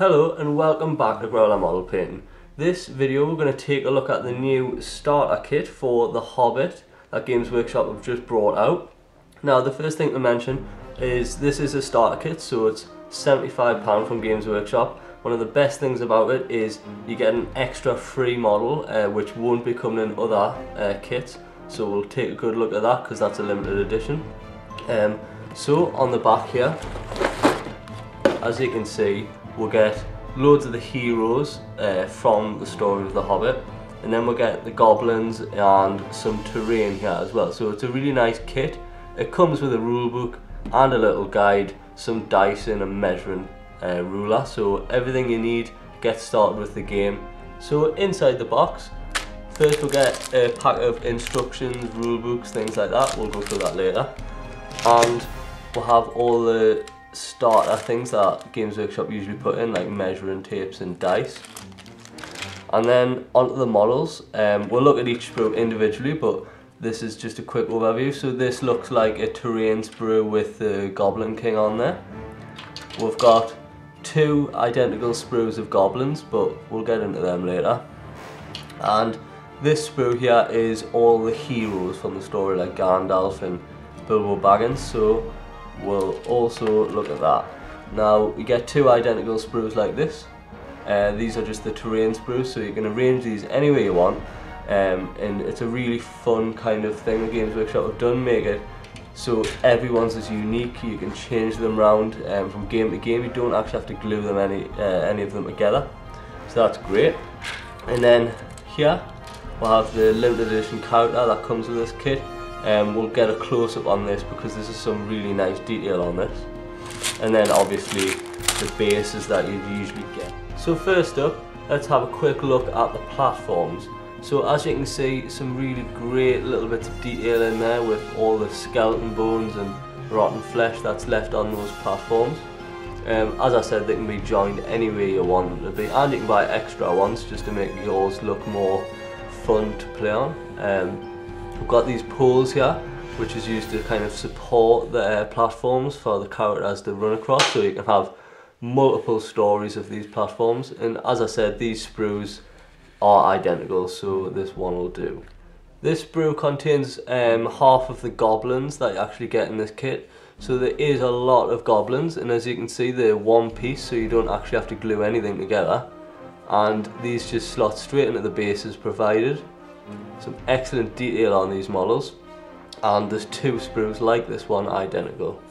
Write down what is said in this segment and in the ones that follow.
Hello and welcome back to Growler Model Painting. This video we're going to take a look at the new starter kit for the Hobbit that Games Workshop have just brought out. Now the first thing to mention is this is a starter kit, so it's £75 from Games Workshop. One of the best things about it is you get an extra free model which won't be coming in other kits, so we'll take a good look at that because that's a limited edition. So on the back here, as you can see, we'll get loads of the heroes from the story of the Hobbit, and then we'll get the goblins and some terrain here as well. So it's a really nice kit. It comes with a rule book and a little guide, some dice and a measuring ruler, so everything you need to get started with the game. So inside the box, first we'll get a pack of instructions, rule books, things like that. We'll go through that later. And we'll have all the starter things that Games Workshop usually put in, like measuring tapes and dice. And then onto the models. We'll look at each sprue individually, but this is just a quick overview. So this looks like a terrain sprue with the Goblin King on there. We've got two identical sprues of goblins, but we'll get into them later. And this sprue here is all the heroes from the story, like Gandalf and Bilbo Baggins, so we'll also look at that. Now we get two identical sprues like this. These are just the terrain sprues, so you can arrange these any way you want, and it's a really fun kind of thing the Games Workshop have done, make it so everyone's is unique. You can change them around from game to game. You don't actually have to glue them any of them together, so that's great. And then here we'll have the limited edition character that comes with this kit. We'll get a close-up on this because this is some really nice detail on this. And then obviously the bases that you'd usually get. So first up, let's have a quick look at the platforms. So as you can see, some really great little bits of detail in there with all the skeleton bones and rotten flesh that's left on those platforms. As I said, they can be joined any way you want them to be, and you can buy extra ones just to make yours look more fun to play on. We've got these poles here, which is used to kind of support the platforms for the characters to run across, so you can have multiple stories of these platforms. And as I said, these sprues are identical, so this one will do. This sprue contains half of the goblins that you actually get in this kit, so there is a lot of goblins, and as you can see they're one piece, so you don't actually have to glue anything together, and these just slot straight into the bases provided. Some excellent detail on these models, and there's two sprues like this one identical.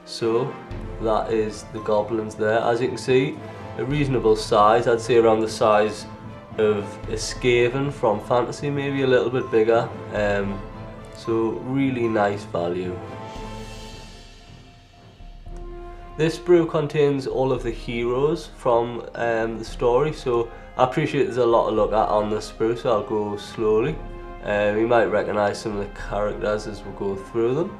So that is the goblins there. As you can see, a reasonable size. I'd say around the size of a Skaven from Fantasy, maybe a little bit bigger. So really nice value. This sprue contains all of the heroes from the story, so I appreciate there's a lot to look at on this sprue, so I'll go slowly. You might recognise some of the characters as we go through them,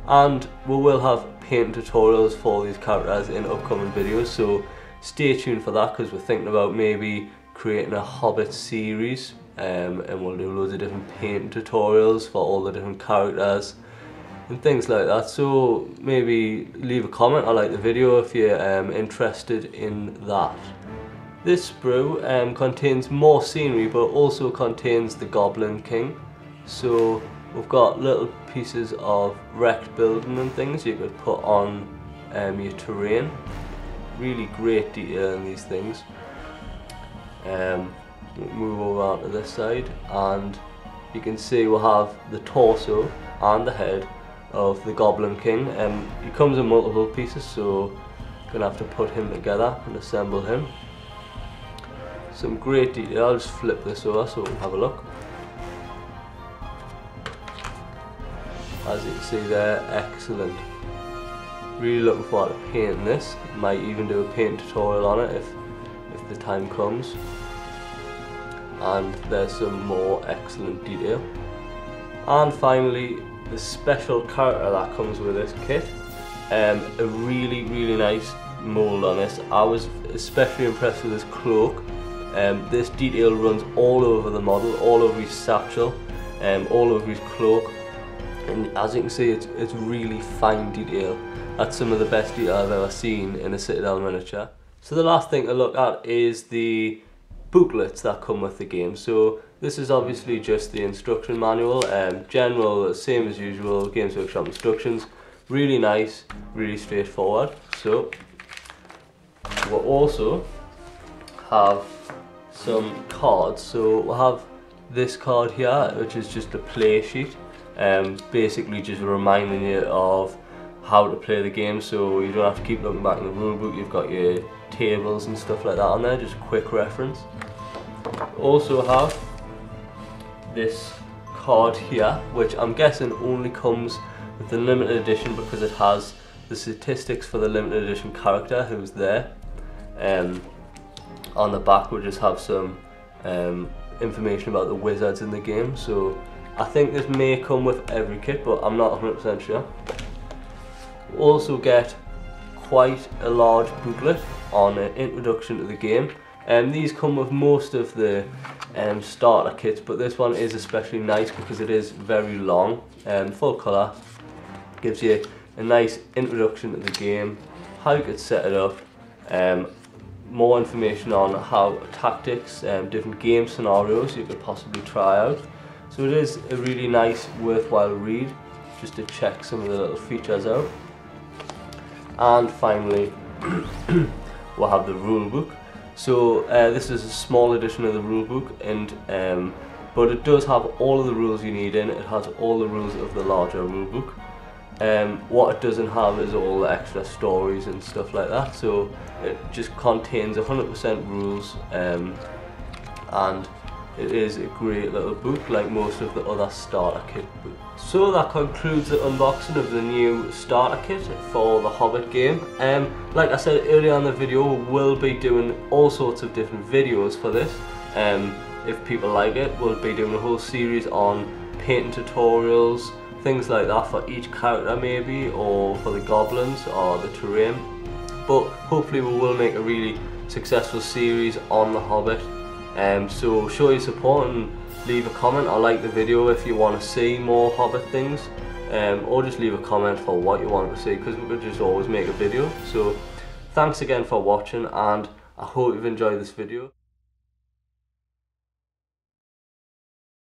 and we will have paint tutorials for these characters in upcoming videos, so stay tuned for that, because we're thinking about maybe creating a Hobbit series, and we'll do loads of different paint tutorials for all the different characters and things like that. So maybe leave a comment or like the video if you're interested in that. This sprue contains more scenery, but also contains the Goblin King. So we've got little pieces of wrecked building and things you could put on your terrain. Really great detail in these things. Move over onto this side, and you can see we'll have the torso and the head of the Goblin King. He comes in multiple pieces, so you're gonna have to put him together and assemble him. Some great detail. I'll just flip this over so we can have a look. As you can see there, excellent. Really looking forward to painting this. Might even do a paint tutorial on it if the time comes. And there's some more excellent detail. And finally, the special character that comes with this kit. A really nice mould on this. I was especially impressed with this cloak. This detail runs all over the model, all over his satchel, all over his cloak, and as you can see, it's really fine detail. That's some of the best detail I've ever seen in a Citadel miniature. So the last thing to look at is the booklets that come with the game. So this is obviously just the instruction manual, general, same as usual, Games Workshop instructions. Really nice, really straightforward. So we'll also have some cards. So we'll have this card here, which is just a play sheet, basically just reminding you of how to play the game, so you don't have to keep looking back in the rulebook. You've got your tables and stuff like that on there, just a quick reference. Also have this card here, which I'm guessing only comes with the limited edition because it has the statistics for the limited edition character who's there. On the back we'll just have some information about the wizards in the game, so I think this may come with every kit, but I'm not 100% sure. We'll also get quite a large booklet on an introduction to the game, and these come with most of the starter kits, but this one is especially nice because it is very long, full colour, gives you a nice introduction to the game, how you could set it up, more information on how tactics, different game scenarios you could possibly try out. So it is a really nice, worthwhile read, just to check some of the little features out. And finally, we'll have the rule book. So this is a small edition of the rule book, and but it does have all of the rules you need in. It has all the rules of the larger rule book. What it doesn't have is all the extra stories and stuff like that, so it just contains 100% rules, and it is a great little book like most of the other starter kit books. So that concludes the unboxing of the new starter kit for the Hobbit game. Like I said earlier in the video, we'll be doing all sorts of different videos for this. If people like it, we'll be doing a whole series on painting tutorials, things like that for each character maybe, or for the goblins or the terrain. But hopefully we will make a really successful series on the Hobbit. So show your support and leave a comment or like the video if you want to see more Hobbit things, or just leave a comment for what you want to see, because we could just always make a video. So thanks again for watching, and I hope you've enjoyed this video.